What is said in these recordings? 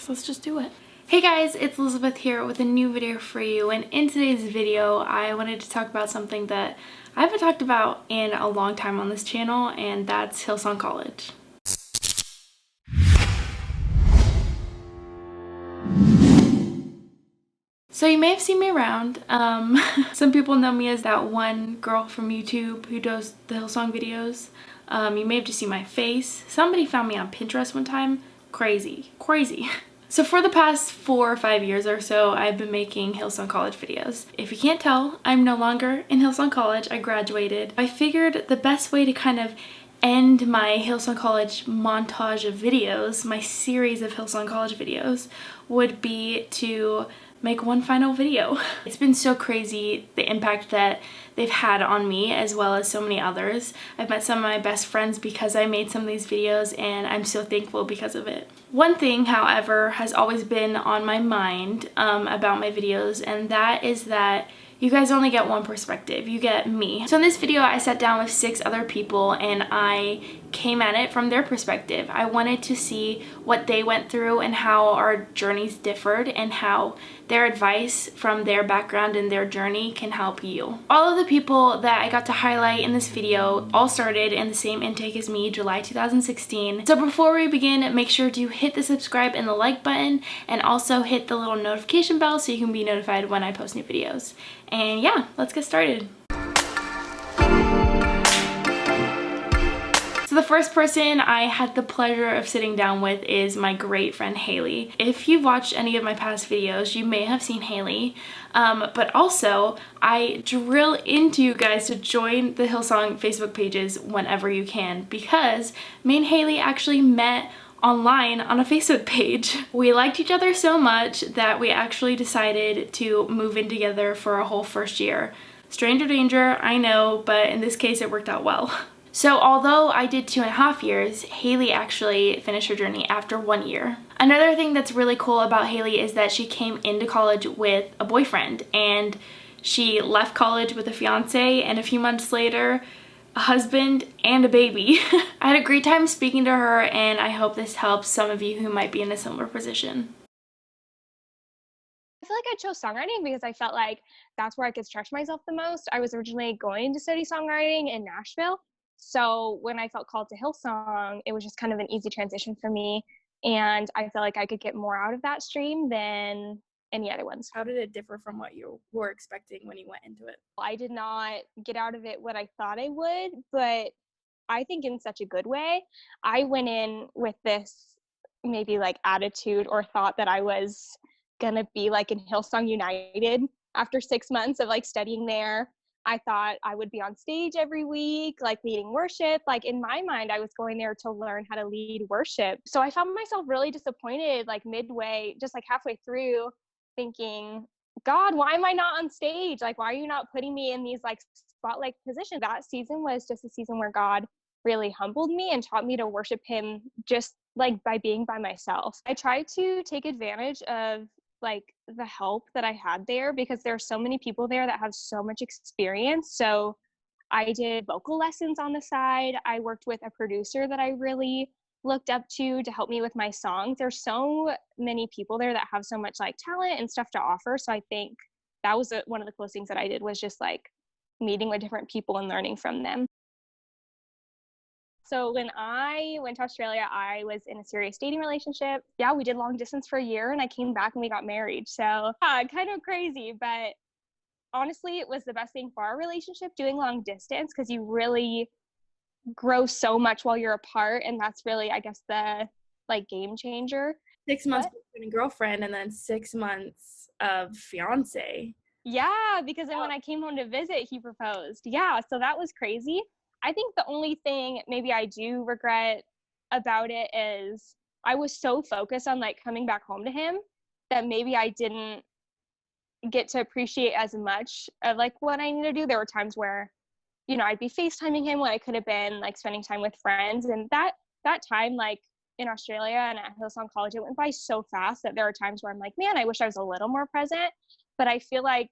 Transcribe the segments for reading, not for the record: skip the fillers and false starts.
so let's just do it. Hey guys, it's Elizabeth here with a new video for you, and in today's video I wanted to talk about something that I haven't talked about in a long time on this channel, and that's Hillsong College. So you may have seen me around. Some people know me as that one girl from YouTube who does the Hillsong videos. You may have just seen my face. Somebody found me on Pinterest one time. Crazy. So for the past 4 or 5 years or so, I've been making Hillsong College videos. If you can't tell, I'm no longer in Hillsong College. I graduated. I figured the best way to kind of end my Hillsong College montage of videos, my series of Hillsong College videos, would be to make one final video. It's been so crazy, the impact that they've had on me as well as so many others. I've met some of my best friends because I made some of these videos, and I'm so thankful because of it. One thing, however, has always been on my mind about my videos, and that is that you guys only get one perspective. You get me. So in this video, I sat down with 6 other people and I came at it from their perspective. I wanted to see what they went through and how our journeys differed and how their advice from their background and their journey can help you. All of the people that I got to highlight in this video all started in the same intake as me, July 2016. So before we begin, make sure to hit the subscribe and the like button, and also hit the little notification bell so you can be notified when I post new videos. And yeah, let's get started. So the first person I had the pleasure of sitting down with is my great friend Hayley. If you've watched any of my past videos, you may have seen Hayley, but also I drill into you guys to join the Hillsong Facebook pages whenever you can, because me and Hayley actually met online on a Facebook page. We liked each other so much that we actually decided to move in together for a whole first year. Stranger danger, I know, but in this case it worked out well. So although I did 2.5 years, Hayley actually finished her journey after 1 year. Another thing that's really cool about Hayley is that she came into college with a boyfriend, and she left college with a fiancé, and a few months later a husband and a baby. I had a great time speaking to her, and I hope this helps some of you who might be in a similar position. I feel like I chose songwriting because I felt like that's where I could stretch myself the most. I was originally going to study songwriting in Nashville. So when I felt called to Hillsong, it was just kind of an easy transition for me. And I feel like I could get more out of that stream than any other ones. How did it differ from what you were expecting when you went into it? I did not get out of it what I thought I would, but I think in such a good way. I went in with this maybe like attitude or thought that I was gonna be like in Hillsong United after 6 months of like studying there. I thought I would be on stage every week, like leading worship. Like in my mind, I was going there to learn how to lead worship. So I found myself really disappointed, like midway, just like halfway through, thinking, God, why am I not on stage? Like, why are you not putting me in these like spotlight positions? That season was just a season where God really humbled me and taught me to worship him just like by being by myself. I tried to take advantage of like the help that I had there because there are so many people there that have so much experience. So I did vocal lessons on the side. I worked with a producer that I really looked up to help me with my songs. There's so many people there that have so much like talent and stuff to offer. So I think that was one of the coolest things that I did, was just like meeting with different people and learning from them. So when I went to Australia, I was in a serious dating relationship. Yeah, we did long distance for a year, and I came back and we got married. So kind of crazy, but honestly, it was the best thing for our relationship, doing long distance, because you really grow so much while you're apart. And that's really, I guess, the like game changer. 6 months boyfriend and girlfriend, and then 6 months of fiance. Yeah, because then when I came home to visit, he proposed. Yeah, so that was crazy. I think the only thing maybe I do regret about it is I was so focused on like coming back home to him that maybe I didn't get to appreciate as much of like what I need to do. There were times where, you know, I'd be FaceTiming him when I could have been like spending time with friends. And that time, like in Australia and at Hillsong College, it went by so fast that there are times where I'm like, man, I wish I was a little more present. But I feel like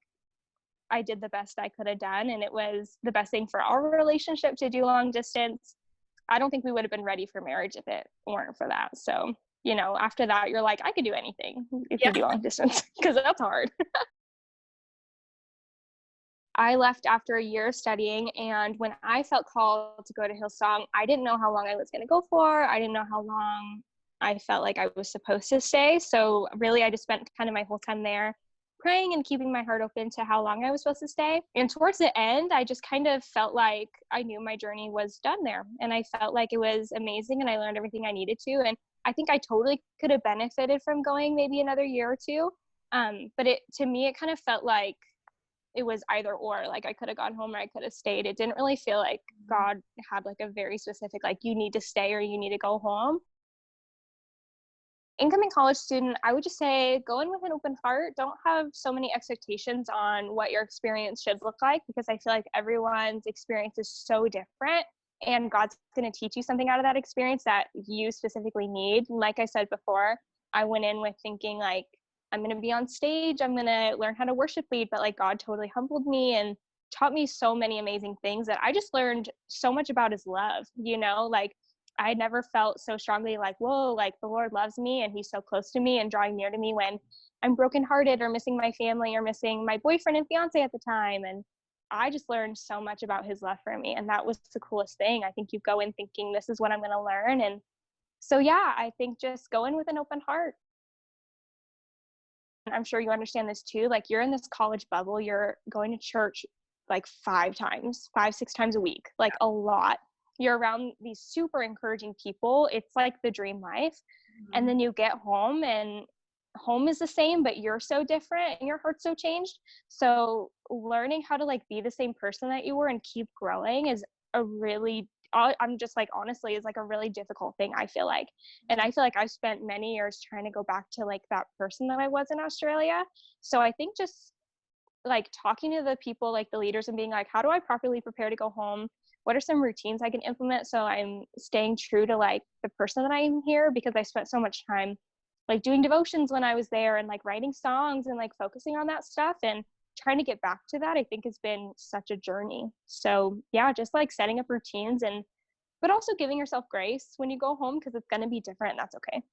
I did the best I could have done, and it was the best thing for our relationship to do long distance. I don't think we would have been ready for marriage if it weren't for that. So after that, you're like, I could do anything if you do long distance, because that's hard. I left after a year of studying, and when I felt called to go to Hillsong, I didn't know how long I was going to go for. I didn't know how long I felt like I was supposed to stay. So really, I just spent kind of my whole time there praying and keeping my heart open to how long I was supposed to stay. And towards the end, I just kind of felt like I knew my journey was done there. And I felt like it was amazing, and I learned everything I needed to. And I think I totally could have benefited from going maybe another year or two. But to me, it kind of felt like it was either or. Like, I could have gone home or I could have stayed. It didn't really feel like God had like a very specific, like, you need to stay or you need to go home. Incoming college student, I would just say go in with an open heart. Don't have so many expectations on what your experience should look like, because I feel like everyone's experience is so different, and God's going to teach you something out of that experience that you specifically need. Like I said before, I went in with thinking like, I'm going to be on stage, I'm going to learn how to worship lead, but like God totally humbled me and taught me so many amazing things that I just learned so much about his love, like I never felt so strongly like, whoa, like the Lord loves me and he's so close to me and drawing near to me when I'm brokenhearted or missing my family or missing my boyfriend and fiance at the time. And I just learned so much about his love for me. And that was the coolest thing. I think you go in thinking this is what I'm going to learn. And so, yeah, I think just go in with an open heart. I'm sure you understand this too. Like, you're in this college bubble, you're going to church like 6 times a week, like a lot. You're around these super encouraging people. It's like the dream life. Mm-hmm. And then you get home, and home is the same, but you're so different and your heart's so changed. So learning how to like be the same person that you were and keep growing is I'm just like, honestly, is like a really difficult thing, I feel like. And I feel like I spent many years trying to go back to like that person that I was in Australia. So I think just like talking to the people, like the leaders, and being like, how do I properly prepare to go home? What are some routines I can implement so I'm staying true to like the person that I am here? Because I spent so much time like doing devotions when I was there and like writing songs and like focusing on that stuff, and trying to get back to that, I think, has been such a journey. So yeah, just like setting up routines, but also giving yourself grace when you go home, because it's going to be different, and that's okay.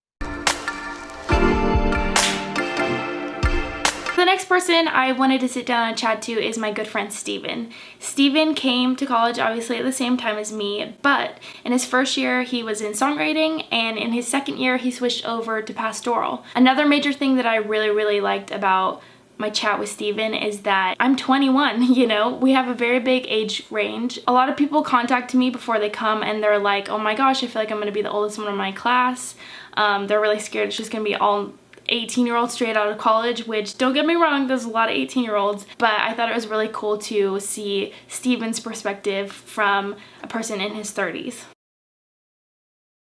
The next person I wanted to sit down and chat to is my good friend Steven. Steven came to college obviously at the same time as me, but in his first year he was in songwriting, and in his second year he switched over to pastoral. Another major thing that I really liked about my chat with Steven is that I'm 21, we have a very big age range. A lot of people contact me before they come and they're like, oh my gosh, I feel like I'm gonna be the oldest one in my class. They're really scared it's just gonna be all 18-year-olds straight out of college, which, don't get me wrong, there's a lot of 18-year-olds, but I thought it was really cool to see Steven's perspective from a person in his 30s.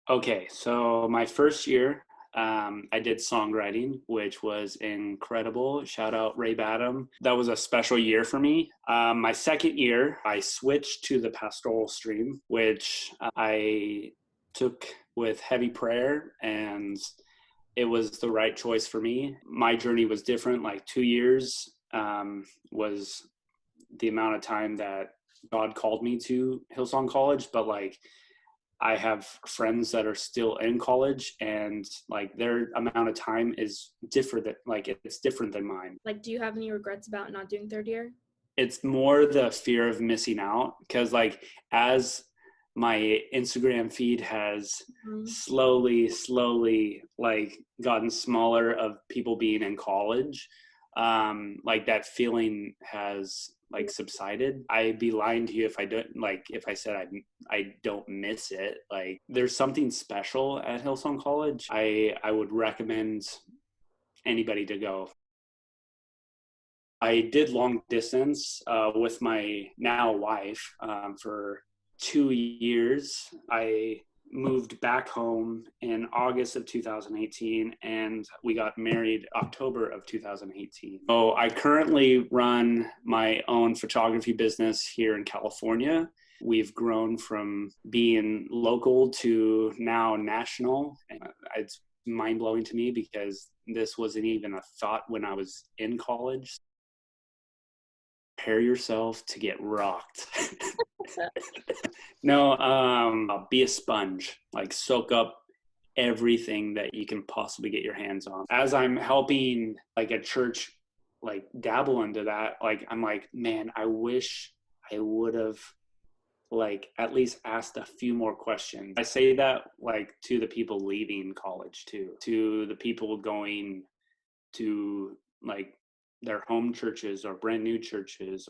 Okay, so my first year, I did songwriting, which was incredible. Shout out Ray Badham. That was a special year for me. My second year, I switched to the pastoral stream, which I took with heavy prayer, and it was the right choice for me. My journey was different. Like 2 years was the amount of time that God called me to Hillsong College, but like I have friends that are still in college, and like their amount of time is different. It's different than mine. Like, do you have any regrets about not doing third year? It's more the fear of missing out, because like as my Instagram feed has slowly like gotten smaller of people being in college, like that feeling has like subsided. I'd be lying to you if I said I don't miss it. Like, there's something special at Hillsong College. I would recommend anybody to go. I did long distance with my now wife for 2 years. I moved back home in August of 2018, and we got married October of 2018. So I currently run my own photography business here in California. We've grown from being local to now national. It's mind-blowing to me because this wasn't even a thought when I was in college. Prepare yourself to get rocked. No, be a sponge. Like, soak up everything that you can possibly get your hands on. As I'm helping like a church like dabble into that, like I'm like, man, I wish I would have like at least asked a few more questions. I say that like to the people leaving college too, to the people going to like their home churches or brand new churches.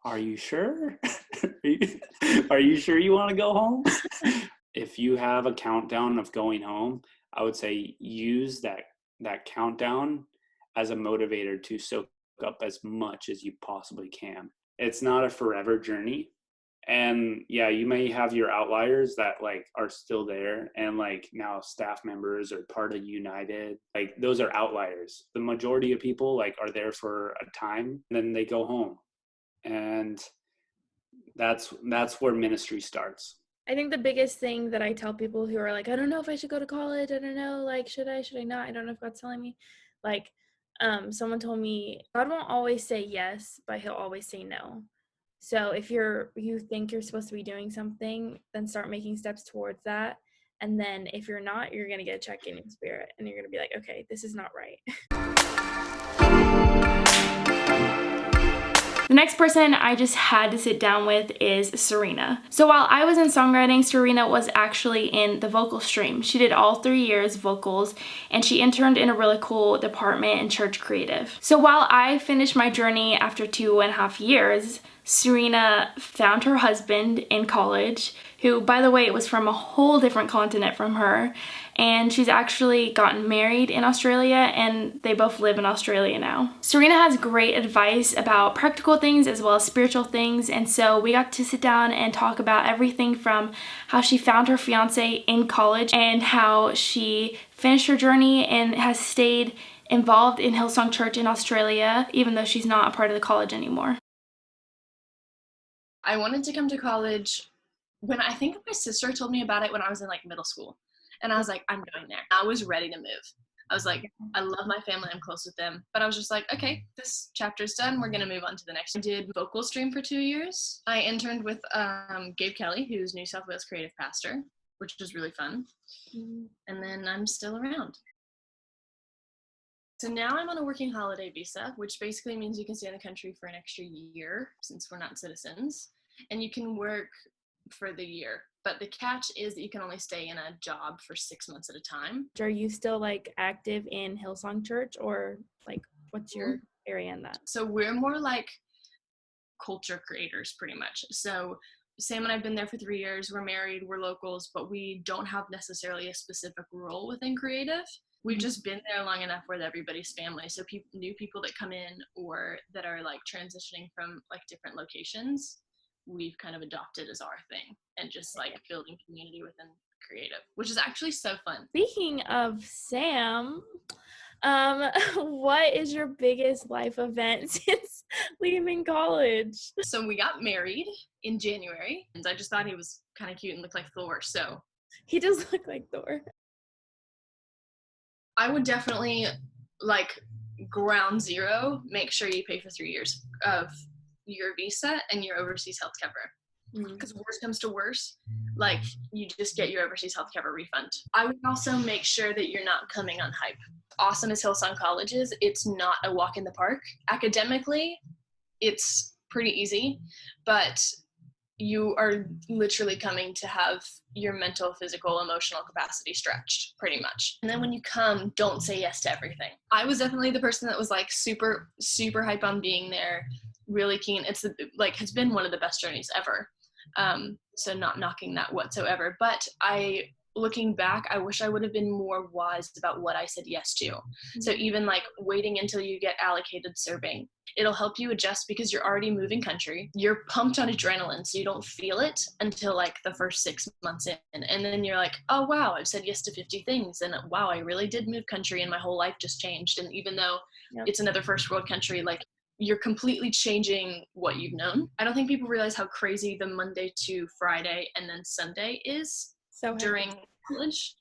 Are you sure? Are you sure you want to go home? If you have a countdown of going home, I would say use that countdown as a motivator to soak up as much as you possibly can. It's not a forever journey. And yeah, you may have your outliers that like are still there and like now staff members or part of United, like those are outliers. The majority of people like are there for a time and then they go home. And that's where ministry starts. I think the biggest thing that I tell people who are like, I don't know if I should go to college. I don't know, like, should I not? I don't know if God's telling me. Like, someone told me, God won't always say yes, but he'll always say no. So if you think you're supposed to be doing something, then start making steps towards that. And then if you're not, you're going to get a check in your spirit and you're going to be like, okay, this is not right. The next person I just had to sit down with is Sarina. So while I was in songwriting, Sarina was actually in the vocal stream. She did all 3 years vocals, and she interned in a really cool department in church creative. So while I finished my journey after 2.5 years, Sarina found her husband in college, who, by the way, was from a whole different continent from her, and she's actually gotten married in Australia, and they both live in Australia now. Sarina has great advice about practical things as well as spiritual things, and so we got to sit down and talk about everything from how she found her fiancé in college and how she finished her journey and has stayed involved in Hillsong Church in Australia, even though she's not a part of the college anymore. I wanted to come to college when I think my sister told me about it when I was in like middle school. And I was like, I'm going there. I was ready to move. I was like, I love my family. I'm close with them. But I was just like, okay, this chapter's done. We're going to move on to the next. I did vocal stream for 2 years. I interned with Gabe Kelly, who's New South Wales creative pastor, which was really fun. And then I'm still around. So now I'm on a working holiday visa, which basically means you can stay in the country for an extra year since we're not citizens. And you can work for the year. But the catch is that you can only stay in a job for 6 months at a time. Are you still like active in Hillsong Church, or like what's your area in that? So we're more like culture creators pretty much. So Sam and I've been there for 3 years. We're married, we're locals, but we don't have necessarily a specific role within creative. We've just been there long enough with everybody's family. So new people that come in or that are like transitioning from like different locations, we've kind of adopted as our thing and just like building community within creative, which is actually so fun. Speaking of Sam, what is your biggest life event since leaving college? So we got married in January, and I just thought he was kind of cute and looked like Thor. So He does look like Thor. I would definitely like ground zero, make sure you pay for 3 years of your visa and your overseas health cover. Because worst comes to worst, like you just get your overseas health cover refund. I would also make sure that you're not coming on hype. Awesome as Hillsong College is, it's not a walk in the park. Academically, it's pretty easy, but you are literally coming to have your mental, physical, emotional capacity stretched pretty much. And then when you come, don't say yes to everything. I was definitely the person that was like super, super hype on being there, really keen. It's like has been one of the best journeys ever. So not knocking that whatsoever, but looking back, I wish I would have been more wise about what I said yes to. So even like waiting until you get allocated serving, it'll help you adjust because you're already moving country. You're pumped on adrenaline, so you don't feel it until like the first 6 months in. And then you're like, oh wow, I've said yes to 50 things. And wow, I really did move country and my whole life just changed. And even though it's another first world country, like you're completely changing what you've known. I don't think people realize how crazy the Monday to Friday and then Sunday is. So during college,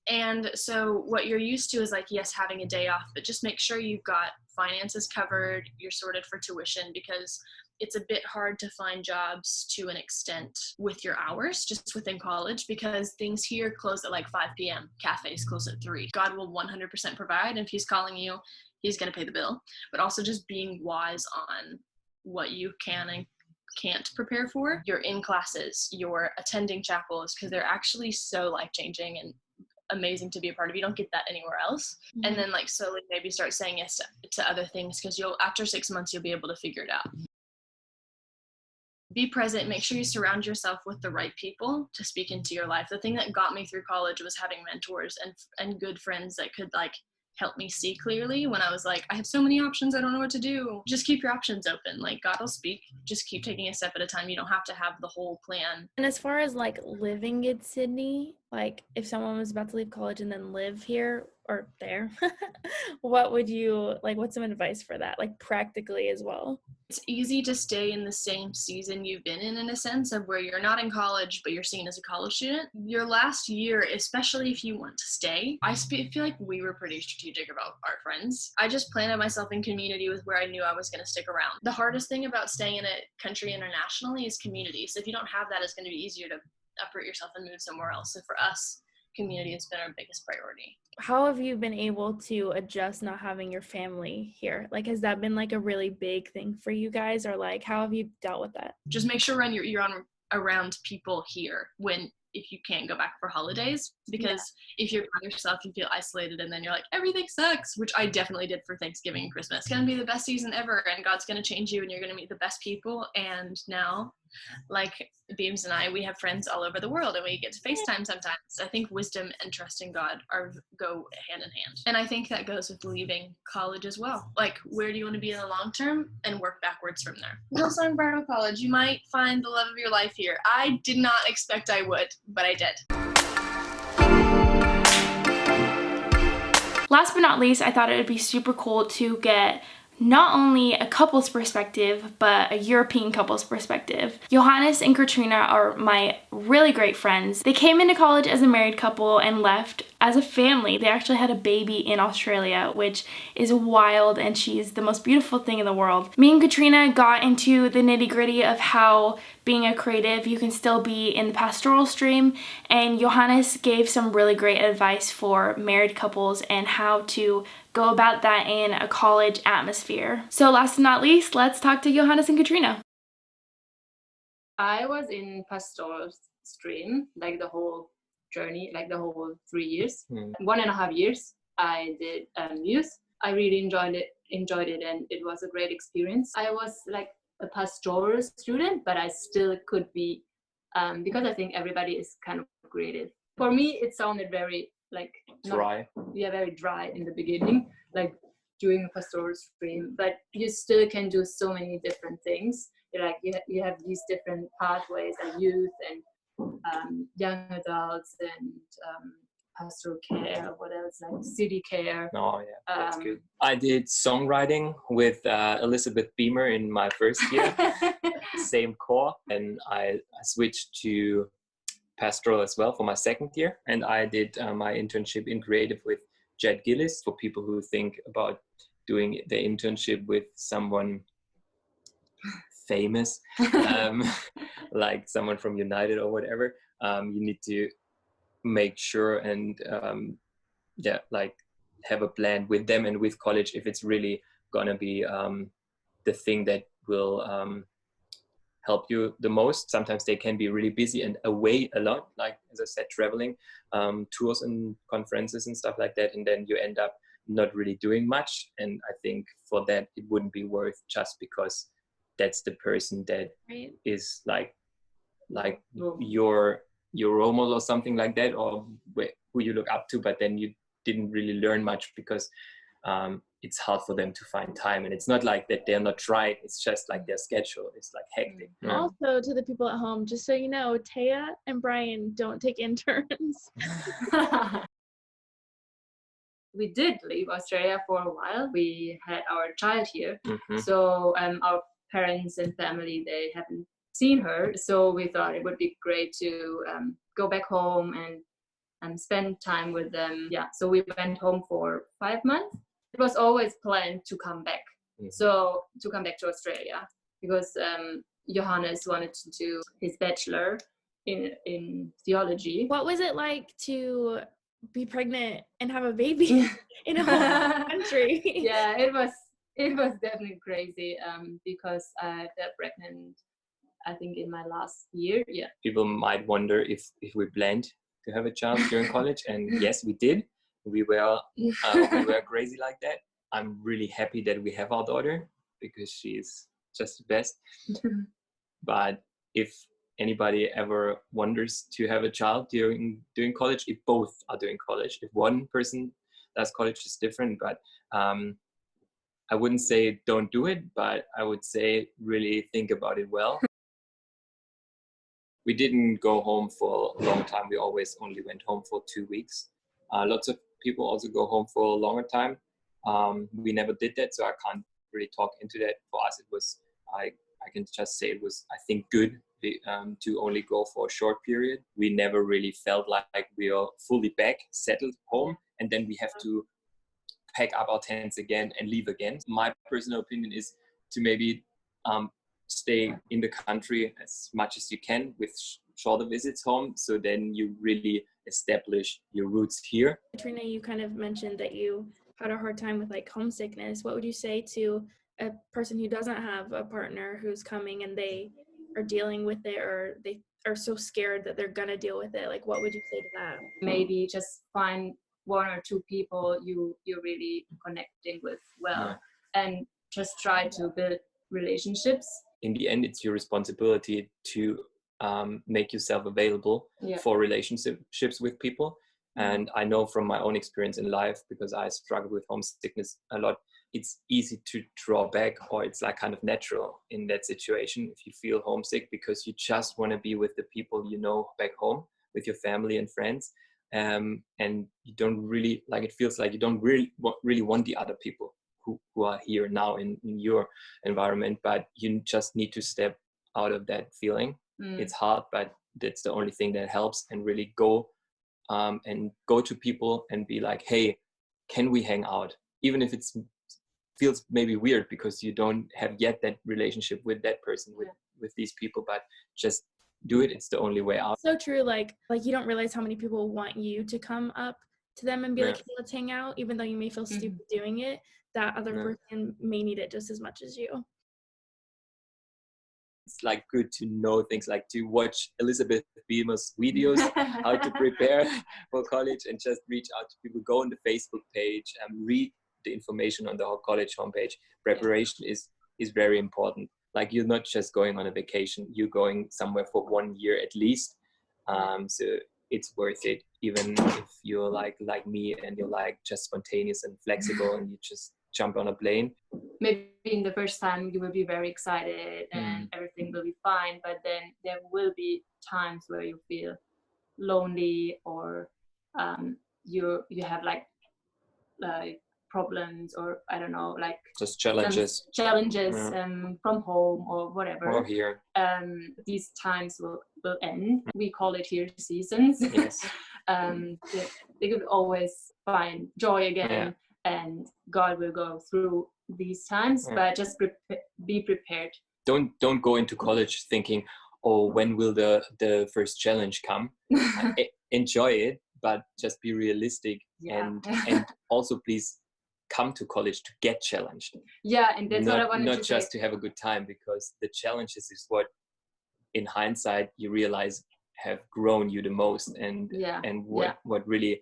And so what you're used to is like, yes, having a day off, but just make sure you've got finances covered, you're sorted for tuition, because it's a bit hard to find jobs to an extent with your hours just within college, because things here close at like 5 p.m. Cafes close at 3. God will 100% provide. If he's calling you, he's going to pay the bill. But also just being wise on what you can and can't prepare for. You're in classes, you're attending chapels, because they're actually so life-changing and amazing to be a part of. You don't get that anywhere else. Mm-hmm. And then like slowly maybe start saying yes to other things, because you'll, after 6 months, you'll be able to figure it out. Be present, make sure you surround yourself with the right people to speak into your life. The thing that got me through college was having mentors and good friends that could like help me see clearly when I was like, I have so many options, I don't know what to do. Just keep your options open. Like, God will speak. Just keep taking a step at a time. You don't have to have the whole plan. And as far as like living in Sydney, like if someone was about to leave college and then live here or there, what would you like, what's some advice for that, like practically as well? It's easy to stay in the same season you've been in a sense of where you're not in college, but you're seen as a college student. Your last year, especially if you want to stay, I feel like we were pretty strategic about our friends. I just planted myself in community with where I knew I was going to stick around. The hardest thing about staying in a country internationally is community. So if you don't have that, it's going to be easier to uproot yourself and move somewhere else. So for us, community has been our biggest priority. How have you been able to adjust not having your family here? Like, has that been like a really big thing for you guys, or like how have you dealt with that? Just make sure you're around people here if you can't go back for holidays, because if you're by yourself, you feel isolated, and then you're like, everything sucks, which I definitely did for Thanksgiving and Christmas. It's going to be the best season ever, and God's going to change you, and you're going to meet the best people. And now, like Beams and I, we have friends all over the world, and we get to FaceTime sometimes. I think wisdom and trust in God go hand in hand. And I think that goes with leaving college as well. Like, where do you want to be in the long term, and work backwards from there. Hillsong Bible College, you might find the love of your life here. I did not expect I would, but I did. Last but not least, I thought it would be super cool to get not only a couple's perspective, but a European couple's perspective. Johannes and Katrina are my really great friends. They came into college as a married couple and left as a family. They actually had a baby in Australia, which is wild, and she's the most beautiful thing in the world. Me and Katrina got into the nitty-gritty of how being a creative, you can still be in the pastoral stream, and Johannes gave some really great advice for married couples and how to go about that in a college atmosphere. So last but not least, let's talk to Johannes and Katrina. I was in pastoral stream like the whole journey, like the whole 3 years. 1.5 years I did youth. I really enjoyed it, and it was a great experience. I was like a pastoral student, but I still could be, because I think everybody is kind of creative. For me, it sounded very like dry. Very dry in the beginning, like doing a pastoral stream, but you still can do so many different things. Like you have these different pathways, and youth and young adults and pastoral care, what else, like city care. Oh yeah, that's good. I did songwriting with Elisabeth Beemer in my first year, same core, and I switched to pastoral as well for my second year, and I did my internship in creative with Jed Gillis. For people who think about doing the internship with someone famous, like someone from United or whatever, you need to make sure and like have a plan with them and with college if it's really gonna be the thing that will help you the most. Sometimes they can be really busy and away a lot, like as I said, traveling, tours and conferences and stuff like that, and then you end up not really doing much. And I think for that it wouldn't be worth just because that's the person that is like your role model or something like that, or who you look up to, but then you didn't really learn much because it's hard for them to find time. And it's not like that they're not trying, it's just like their schedule is like hectic. Also, to the people at home, just so you know, Taya and Brian don't take interns. We did leave Australia for a while. We had our child here. So our parents and family, they haven't seen her, so we thought it would be great to go back home and and spend time with them. Yeah, so we went home for 5 months. It was always planned to come back. So to come back to Australia, because Johannes wanted to do his bachelor in theology. What was it like to be pregnant and have a baby in a whole country? Yeah, it was definitely crazy, because I got pregnant, I think, in my last year. Yeah. People might wonder if we planned to have a child during college, and yes, we did. We were crazy like that. I'm really happy that we have our daughter because she's just the best. But if anybody ever wonders to have a child during college, if both are doing college, if one person does college, is different. But I wouldn't say don't do it, but I would say really think about it well. We didn't go home for a long time. We always only went home for 2 weeks. Lots of people also go home for a longer time. We never did that, so I can't really talk into that. For us, it was, I can just say it was, I think, good to only go for a short period. We never really felt like we are fully back, settled home, and then we have to pack up our tents again and leave again. My personal opinion is to maybe stay in the country as much as you can with shorter visits home, so then you really establish your roots here. Katrina, you kind of mentioned that you had a hard time with like homesickness. What would you say to a person who doesn't have a partner who's coming and they are dealing with it, or they are so scared that they're gonna deal with it? Like, what would you say to that? Maybe just find 1 or 2 people you're really connecting with well, and just try to build relationships. In the end, it's your responsibility to make yourself available for relationships with people. And I know from my own experience in life, because I struggle with homesickness a lot, it's easy to draw back, or it's like kind of natural in that situation if you feel homesick, because you just want to be with the people you know back home, with your family and friends. And you don't really, like, it feels like you don't really want the other people who are here now in your environment, but you just need to step out of that feeling. It's hard, but that's the only thing that helps, and really go to people and be like, hey, can we hang out? Even if it feels maybe weird because you don't have yet that relationship with that person, with these people, but just do it. It's the only way out. So true. Like you don't realize how many people want you to come up to them and be like, hey, let's hang out, even though you may feel stupid doing it. That other person may need it just as much as you. It's like good to know things, like to watch Elisabeth Beemer's videos, how to prepare for college, and just reach out to people. Go on the Facebook page and read the information on the college homepage. Preparation is very important. Like, you're not just going on a vacation, you're going somewhere for 1 year at least. So it's worth it, even if you're like me and you're like just spontaneous and flexible and you just jump on a plane. Maybe in the first time you will be very excited and everything will be fine, but then there will be times where you feel lonely, or you have like problems, or I don't know, like just challenges from home or whatever. Or here. These times will end. We call it here seasons. Yes. They could always find joy again, and God will go through these times, but just be prepared. Don't go into college thinking, oh, when will the first challenge come? Enjoy it, but just be realistic. And also please come to college to get challenged. Yeah, and that's what I wanted to say. Not just to have a good time, because the challenges is what, in hindsight, you realize have grown you the most, and what really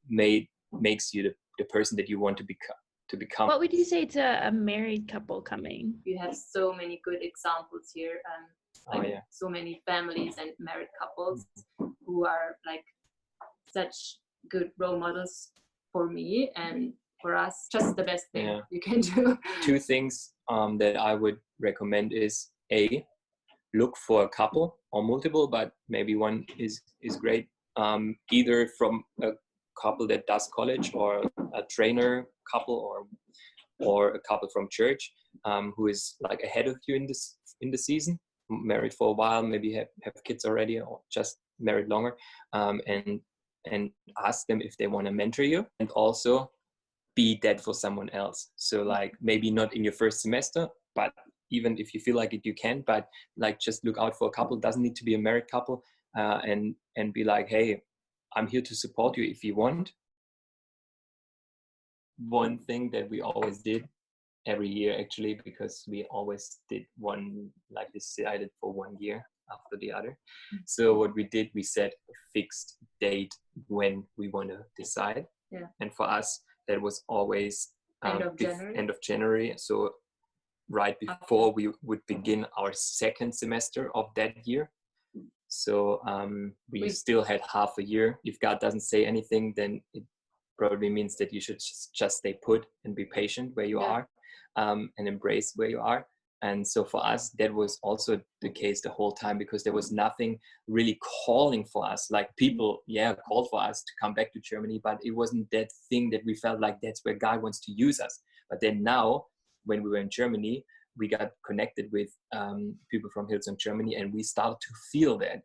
makes you the person that you want to become. What would you say to a married couple coming? You have so many good examples here, so many families and married couples who are like such good role models for me and for us. Just the best thing you can do. 2 things that I would recommend is A, look for a couple or multiple, but maybe one is great. Either from a couple that does college, or a trainer couple, or a couple from church who is like ahead of you in the season, married for a while, maybe have kids already, or just married longer, and and ask them if they want to mentor you, and also be that for someone else. So like maybe not in your first semester, but even if you feel like it, you can, but like just look out for a couple. It doesn't need to be a married couple, and be like, hey, I'm here to support you if you want. One thing that we always did every year, actually, because we always did one, like decided for 1 year after the other. So what we did, we set a fixed date when we want to decide. Yeah. And for us, that was always end of January. So right before we would begin our second semester of that year. So we still had half a year. If God doesn't say anything, then it probably means that you should just stay put and be patient where you are, and embrace where you are. And so for us, that was also the case the whole time, because there was nothing really calling for us. Like people, called for us to come back to Germany, but it wasn't that thing that we felt like that's where God wants to use us. But then now, when we were in Germany, we got connected with people from Hillsong Germany, and we started to feel that,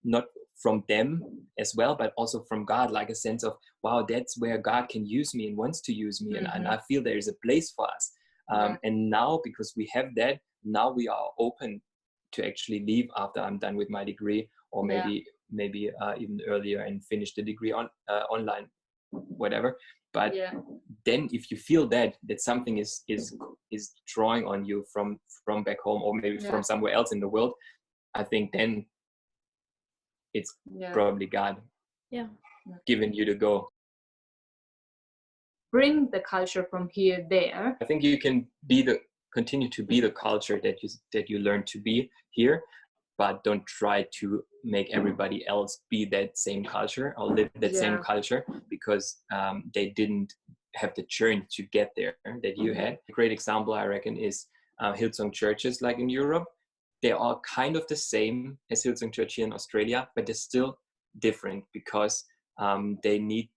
not from them as well, but also from God, like a sense of, wow, that's where God can use me and wants to use me. And I feel there is a place for us. And now, because we have that, now we are open to actually leave after I'm done with my degree, or maybe even earlier and finish the degree online, whatever. But then if you feel that something is drawing on you from back home, or maybe from somewhere else in the world, I think then it's probably God giving you the go. Bring the culture from here there. I think you can continue to be the culture that you learn to be here, but don't try to make everybody else be that same culture or live that same culture, because they didn't have the journey to get there that you had. A great example, I reckon, is Hillsong churches like in Europe. They are kind of the same as Hillsong Church here in Australia, but they're still different because they need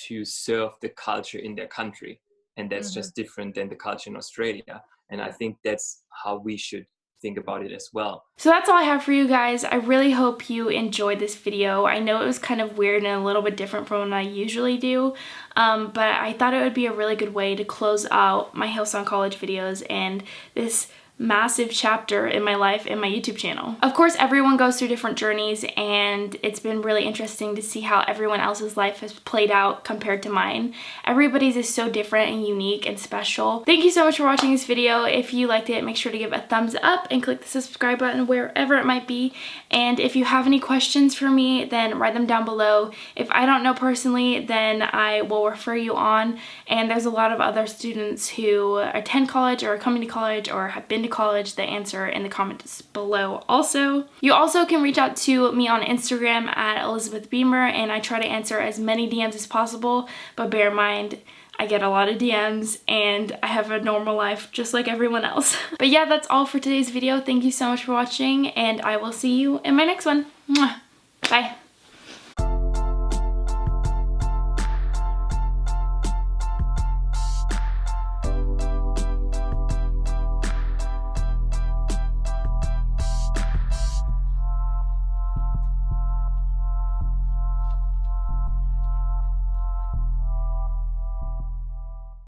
to serve the culture in their country. And that's just different than the culture in Australia. And I think that's how we should think about it as well. So that's all I have for you guys. I really hope you enjoyed this video. I know it was kind of weird and a little bit different from what I usually do, but I thought it would be a really good way to close out my Hillsong College videos and this massive chapter in my life and my YouTube channel. Of course, everyone goes through different journeys, and it's been really interesting to see how everyone else's life has played out compared to mine. Everybody's is so different and unique and special. Thank you so much for watching this video. If you liked it, make sure to give a thumbs up and click the subscribe button wherever it might be. And if you have any questions for me, then write them down below. If I don't know personally, then I will refer you on. And there's a lot of other students who attend college or are coming to college or have been to college that answer in the comments below also. You also can reach out to me on Instagram at Elisabeth Beemer, and I try to answer as many DMs as possible, but bear in mind, I get a lot of DMs and I have a normal life just like everyone else. But yeah, that's all for today's video. Thank you so much for watching, and I will see you in my next one. Mwah. Bye.